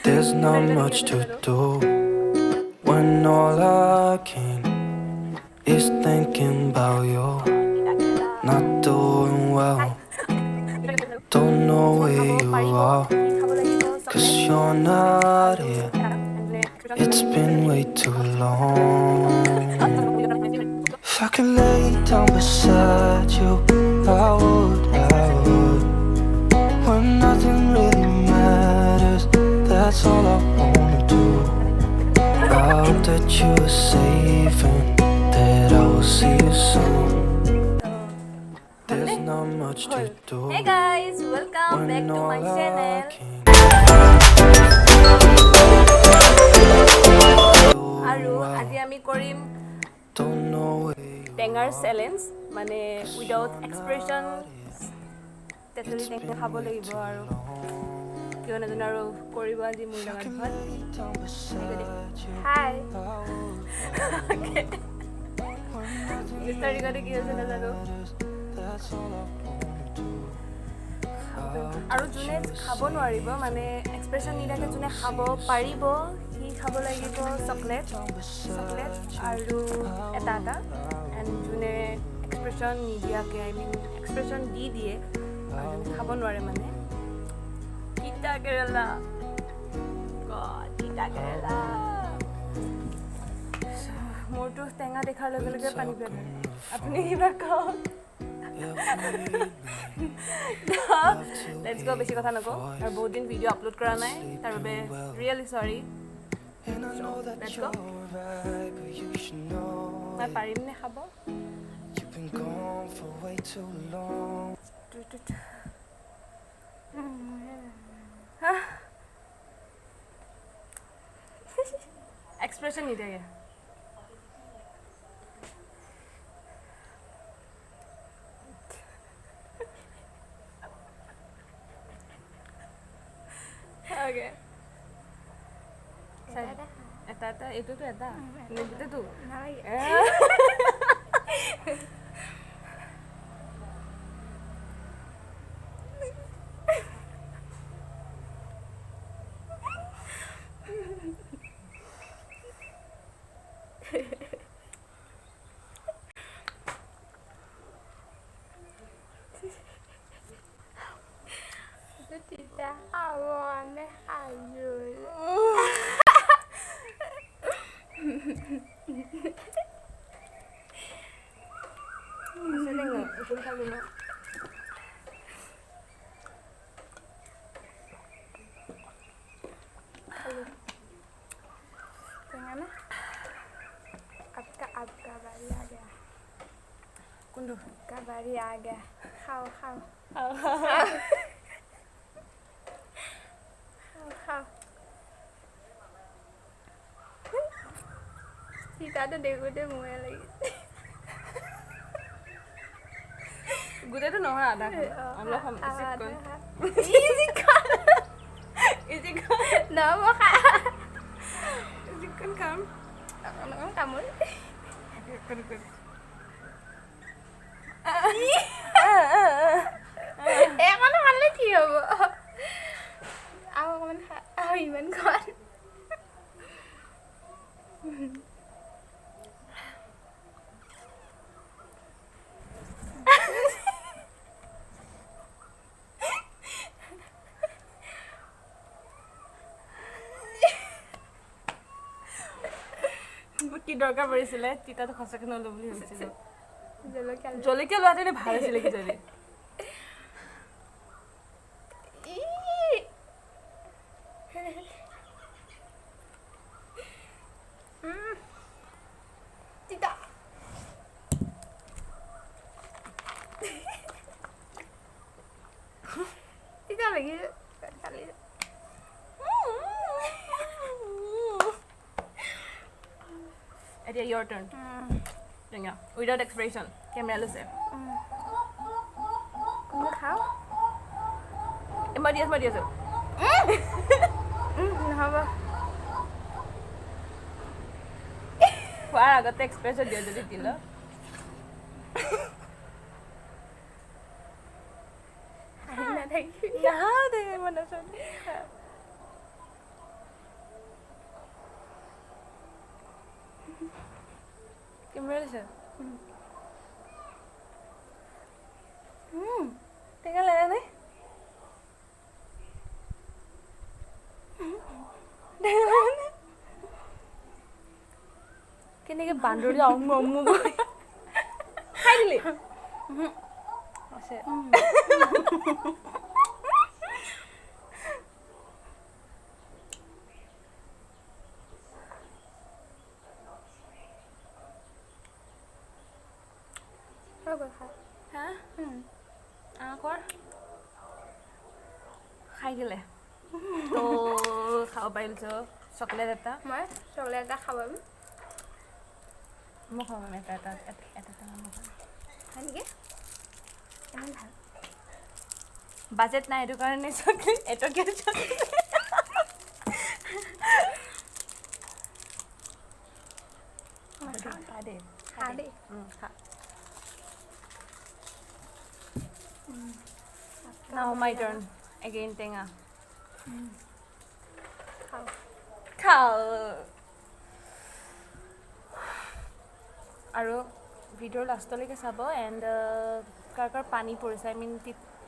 There's not much to do when all I can is thinking about you. Not doing well, don't know where you are, 'cause you're not here. It's been way too long. If I could lay down beside you, I would, when nothing really matters, that's all I wanna do. I hope that you are safe and that I will see you soon. There's not much to do. Hey guys, welcome back to my channel. আৰু আজি আমি কৰিম টেঙাৰ challenge মানে without expression তেতেলী টেঙা খাব লাগিব আৰু কিয় নাজানো আৰু কৰিব আজি মোৰ লগত ভাল হাই ষ্টাৰ্টিঙতে কি হৈছে নাজানো আৰু যোনে খাব নোৱাৰিব মানে এক্সপ্ৰেছন নিদিয়াকৈ যোনে খাব পাৰিব সি খাব লাগিব চকলেট আৰু এটা এণ্ড যোনে এক্সপ্ৰেছন নিদিয়াকৈ এক্সপ্ৰেছন দি দিয়ে আৰু যোনে খাব নোৱাৰে মানে তিতা কেৰেলা মোৰতো টেঙা দেখাৰ লগে লগে পানী পেলাই আপুনি কিবা কওক লেটছ গ' বেছি কথা নকওঁ আৰু বহুত দিন ভিডিঅ' আপলোড কৰা নাই তাৰ বাবে ৰিয়েলি চৰি লেটছ গ' মই পাৰিমনে খাব এক্সপ্ৰেছন নিদিয়ে Okay. Eta itu tuh eta. Ini gitu tuh. Tidak awalnya hajul. Sini nggak? Usul kali nggak? Jangan Abka bari aga. Kundu. Kabari aga. How. Kita ada deh mulai lagi. Gue tuh noh ada. Allah isikon. Isikon. Nama kak. Isikon kamu. Kamu. Kun. Mana lagi ya bu? Aku iman kan. কি দৰকাৰ পৰিছিলে তিতাটো খঁচাকে নল'ব বুলি ভাবিছিলোঁ জলকীয়া লোৱাটো ভাল আছিলে কি যদি Tidak lagi kali. এতিয়া your turn. Ringa. Without expression. Camera লৈছে. Kamu kau? Mari aja. Kenapa? খোৱাৰ আগতে এক্সপ্ৰেছন দিয়া যদি দিল Ada lagi. নাহা দে মানে কোমৰা দিছে টেঙা লাগা নাই কেনেকৈ বান্দৰটো অম্মু অম্মু কৰি খাই দিলি আছে হা কৰ খাই দিলে তো খাব পাৰিছোঁ চকলেট এটা মই চকলেট এটা খাব মই খাব এটা এটা এটা এটা হয় নেকি ইমান ভাল বাজেট নাই এইটো কাৰণে চকলেট এটকীয়া চকলেট খা দে খা দেই খা Now my turn. Again, টেঙা খাওঁ খাও আৰু ভিডিঅ'ৰ লাষ্টলৈকে চাব এণ্ড কাৰ কাৰ পানী পৰিছে আই মিন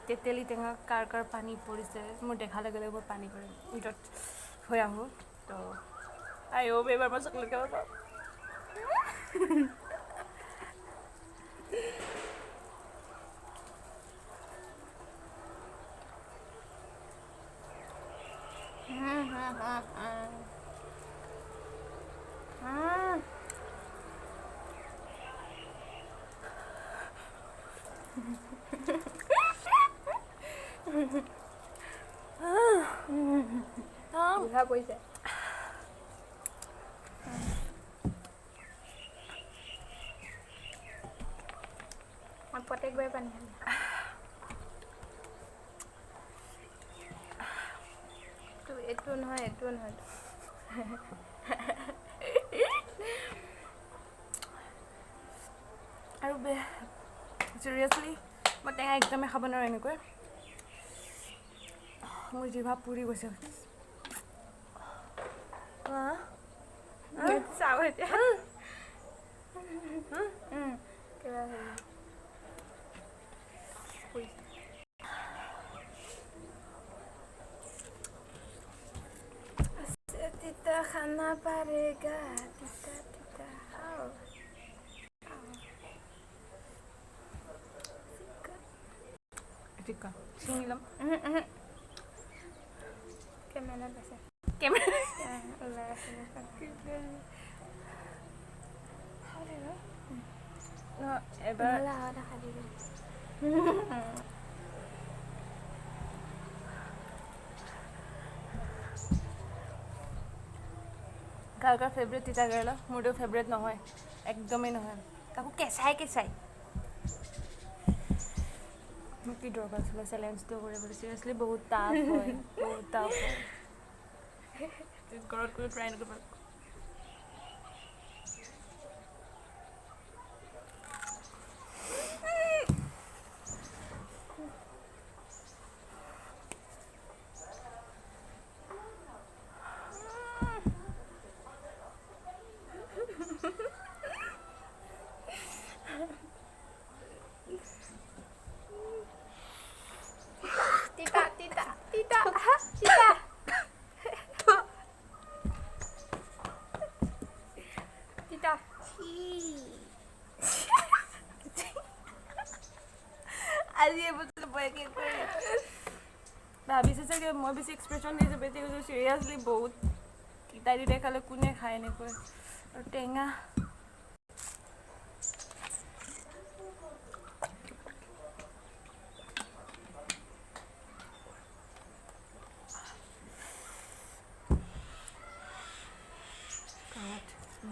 তেতেলী টেঙা কাৰ কাৰ পানী পৰিছে মোৰ দেখাৰ লগে লগে মোৰ পানী পৰে ভিতৰত হৈ আহোঁ তো আই অ' এইবাৰ মই চকলেট খাব পাওঁ বুঢ়া পৰিছে মই প্ৰত্যেকবাৰে পানী খালি এইটো নহয় আৰু চিৰিয়াছলি মই টেঙা একদমেই খাব নোৱাৰোঁ এনেকৈ মোৰ জিভা পুৰি গৈছে চাওঁ এতিয়া কিবা তিতা খানা পাৰেগা তিতা তিতা খাওঁ ঠিক চিঙি ল'ম কেমেৰাত আছে কেমেৰা ওলাই আছে এবাৰ দেখা দিবি কাৰ কাৰ ফেভৰেট তিতা কেৰেলা মোৰতো ফেভৰেট নহয় একদমেই নহয় তাকো কেঁচাই কেঁচাই মোক কি দৰকাৰ আছিলে চেলেঞ্জটো কৰিবলৈ চিৰিয়াছলি বহুত টাফ হয় বহুত টাফ হয় ঘৰত গৈ ট্ৰাই নকৰিব তিতা তিতা তিতা তিতা তিতা আজি এই বস্তুটো বয়াকে কৰি ভাবিছে চাগে মই বেছি এক্সপ্ৰেশ্যন দিছোঁ বেছি কৈছোঁ চিৰিয়াছলি বহুত তিতা তিতা খালে কোনে খায় এনেকৈ আৰু টেঙা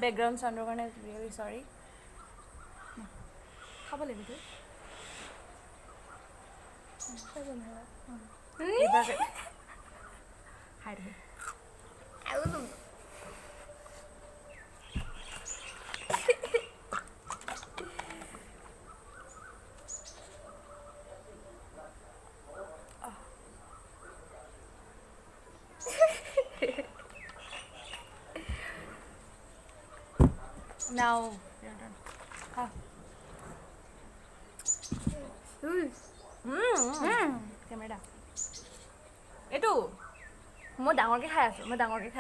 বেকগ্ৰাউণ্ড চাউণ্ডৰ কাৰণে ৰিয়েলি চৰি খাব লাগিব খাই দিবি আৰু Now, your turn. কেমেৰা এইটো মই ডাঙৰকৈ খাই আছোঁ ডাঙৰকৈ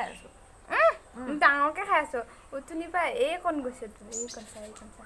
খাই আছোঁ উঠুনিৰ পৰা এই কণ গৈছে এই কণ চা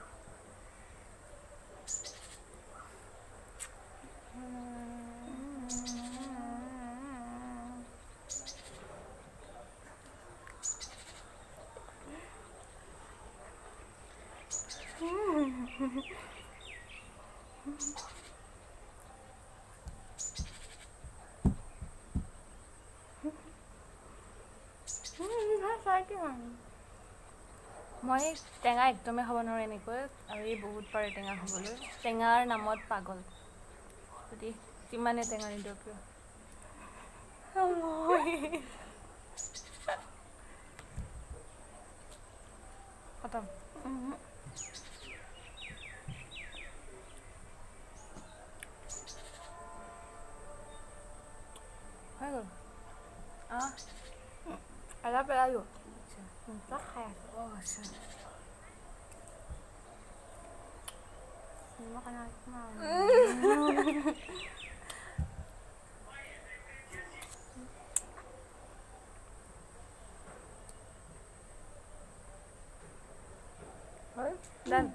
মই টেঙা একদমেই খাব নোৱাৰোঁ এনেকৈ আৰু এই বহুত পাৰে টেঙা খাবলৈ টেঙাৰ নামত পাগল যদি কিমানে টেঙা নিদিয়ক কিয় খতম হৈ গ'ল এটা পেলালোঁ খাই আছোঁ অঁ আচ্ছা নিমখ আনা হয় ডান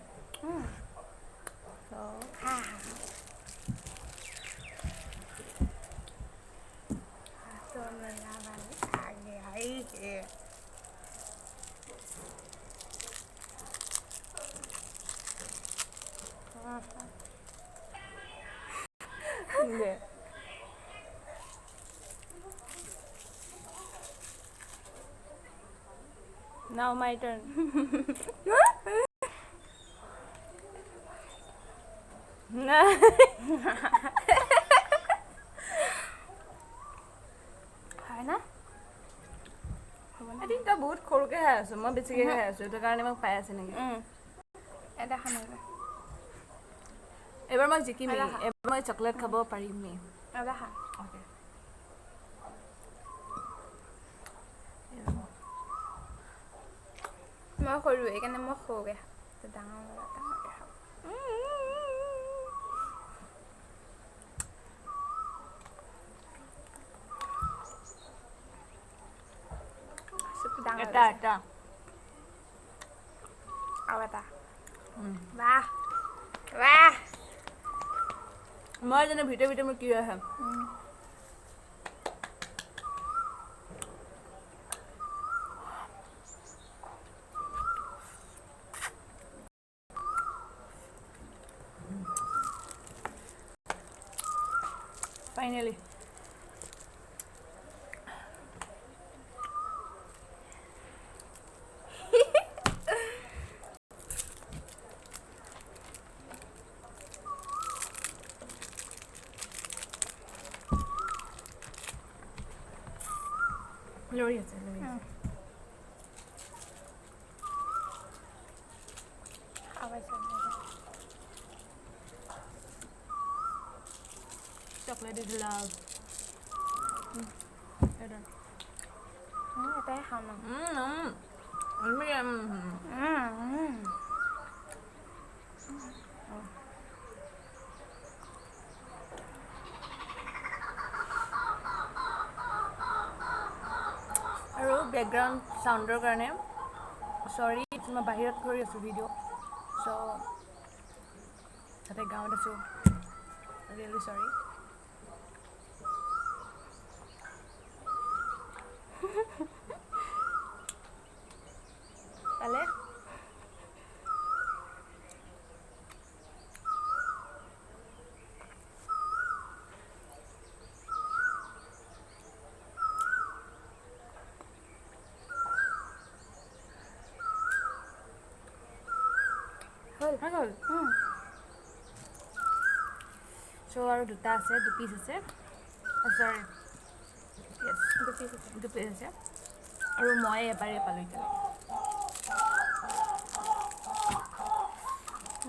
Now my turn. হয় না I think তই বহুত সৰুকৈ খাই আছোঁ মই বেছিকৈ খাই আছোঁ এইটো কাৰণে মোক পাই আছে নেকি এটা খাম এবাৰ মই জিকিমেই এবাৰ মই চকলেট খাব পাৰিমেই এটা খা অ'কে মই সৰু এইকাৰণে মই সৰুকৈ খাওঁ ডাঙৰকৈ খাওঁ এটা এটা আৰু এটা বাহ বাহ মই জানো ভিতৰে মোৰ কি আহে ফাইনেলি লৰি আছে chocolate is love এটাই খাওঁ ন আৰু বেকগ্ৰাউণ্ড চাউণ্ডৰ কাৰণে চৰি মই বাহিৰত কৰি আছোঁ ভিডিঅ' চ' তাতে গাঁৱত আছোঁ ৰিয়েলি চৰি পালে হৈ গ'ল চ' আৰু দুটা আছে দুপিচ আছে চৰি য়েছ দুপিচ আছে আৰু মই এবাৰেই পালোঁ এতিয়ালৈকে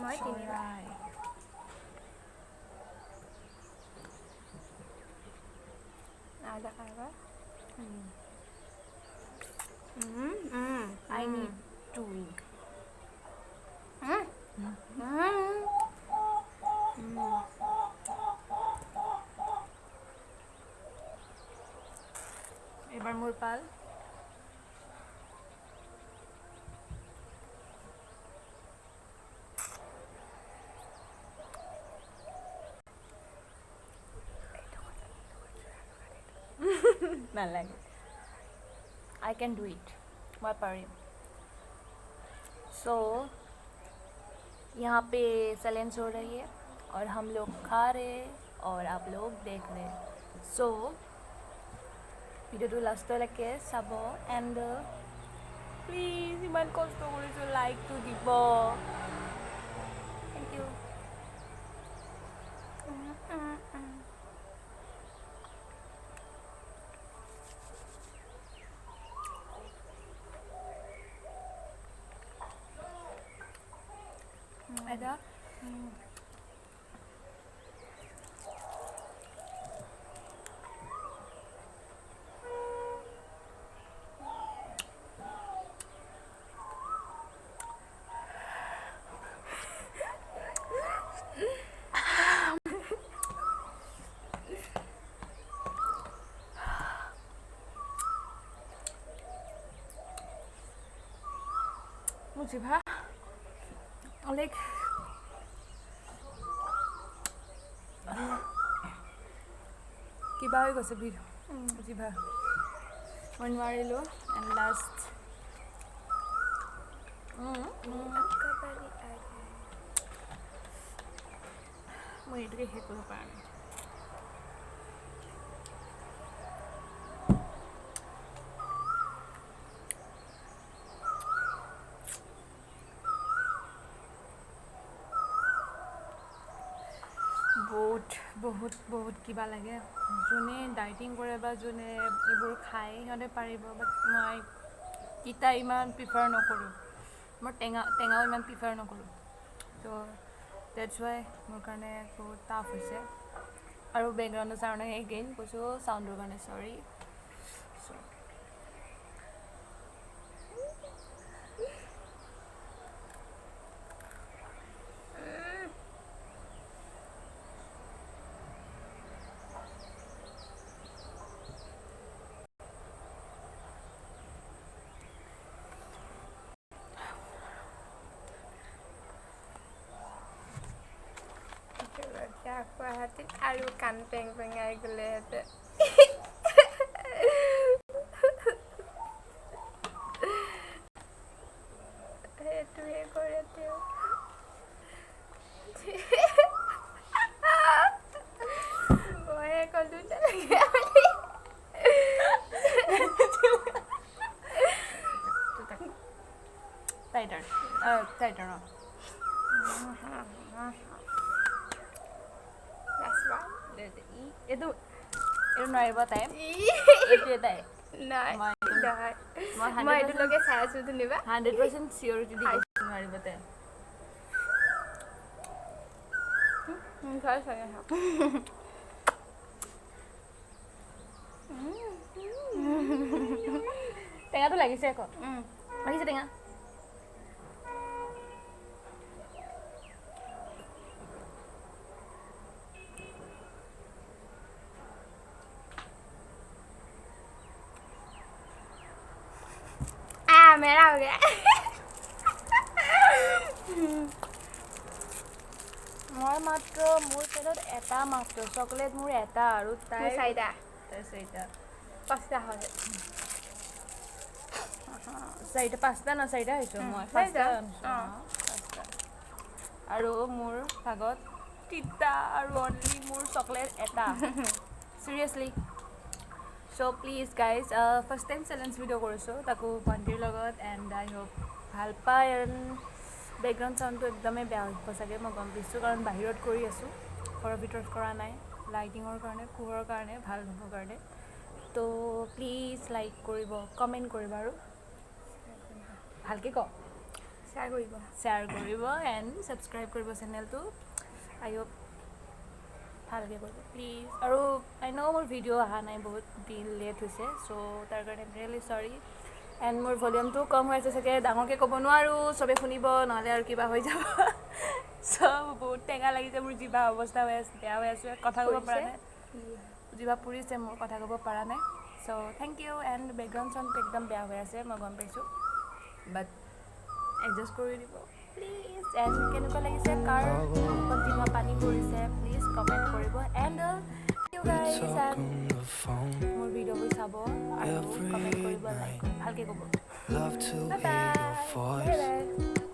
মই তিনিবাৰ আদা খাবা I need to win এবাৰ মোৰ পাল नालागे आई कैन डू इट मैं पारिम सो यहाँ पे सैलेंस हो रही है और हम लोग खा रहे हैं और आप लोग देख रहे हैं सो ভিডিঅ'টো লাষ্টলৈকে চাব এণ্ড প্লিজ ইমান কষ্ট কৰিছোঁ লাইকটো দিব থেংক ইউ এটা জিভা লাইক কিবা হৈ গৈছে জিভা মই নোৱাৰিলোঁ এণ্ড লাষ্ট মই এইটোকে শেষ কৰিব পৰা নাই বহুত কিবা লাগে যোনে ডাইটিং কৰে বা যোনে এইবোৰ খায় সিহঁতে পাৰিব বাট মই তিতা ইমান প্ৰিফাৰ নকৰোঁ মই টেঙাও ইমান প্ৰিফাৰ নকৰোঁ তো ডেটছ ৱাই মোৰ কাৰণে বহুত টাফ হৈছে আৰু বেকগ্ৰাউণ্ডৰ কাৰণে এগেইন কৈছোঁ চাউণ্ডৰ কাৰণে চৰি গুৱাহাটীত আৰু কাণ পেং পেঙাই গ'লেহেঁতেন সেইটোৱে কৰে তেওঁ ময়ে ক'লোঁ তেনেকৈ টাইটাৰ এইটো নোৱাৰিব তাই এইটোৱে তাই নাই মই মই এইটোলৈকে চাই আছোঁ ধুনিবা 100% চিয়ৰিটি দি কৈছোঁ নোৱাৰিব তাই টেঙাটো লাগিছে আকৌ লাগিছে টেঙা मेरा हो गया মই মাত্ৰ মোৰ পেটত এটা মাত্ৰ চকলেট মোৰ এটা আৰু তাই চাৰিটা পাঁচটা হয় চাৰিটা পাঁচটা ন চাৰিটা হৈছোঁ মই পাঁচটা আৰু মোৰ ভাগত তিতা আৰু অনলি মোৰ চকলেট এটা চিৰিয়াছলি so' please guys first time challenge video' কৰিছোঁ তাকো ভণ্টিৰ লগত এণ্ড আই হোপ ভাল পায় এণ্ড বেকগ্ৰাউণ্ড চাউণ্ডটো একদমেই বেয়া হ'ব চাগে মই গম পাইছোঁ কাৰণ বাহিৰত কৰি আছোঁ ঘৰৰ ভিতৰত কৰা নাই লাইটিঙৰ কাৰণে পোহৰৰ কাৰণে ভাল হ'বৰ কাৰণে তো প্লিজ লাইক কৰিব কমেণ্ট কৰিব আৰু ভালকৈ কওক শ্বেয়াৰ কৰিব এণ্ড ছাবস্ক্ৰাইব কৰিব চেনেলটো আই হোপ ভালকৈ কৰিব প্লিজ আৰু আই ন' মোৰ ভিডিঅ' অহা নাই বহুত দিন লেট হৈছে চ' তাৰ কাৰণে ৰিয়েলি চৰি এণ্ড মোৰ ভলিউমটো কম হৈ আছে চাগে ডাঙৰকৈ ক'ব নোৱাৰোঁ চবে শুনিব নহ'লে আৰু কিবা হৈ যাব চব বহুত টেঙা লাগিছে মোৰ জিভা অৱস্থা হৈ আছে বেয়া হৈ আছে কথা ক'ব পৰা নাই জিভা পুৰিছে মোৰ কথা ক'ব পৰা নাই চ' থেংক ইউ এণ্ড বেকগ্ৰাউণ্ড চাউণ্ডটো একদম বেয়া হৈ আছে মই গম পাইছোঁ বাট এডজাষ্ট কৰি দিব প্লিজ এণ্ড কেনেকুৱা লাগিছে কাৰ মুখত যিমান পানী পৰিছে প্লিজ কমেণ্ট কৰিব and you We guys talk and on the phone. মোৰ ভিডিঅ'বোৰ চাব আৰু কমেণ্ট কৰিব লাইক কৰিব ভালকৈ ক'ব Love to by hear your by voice. By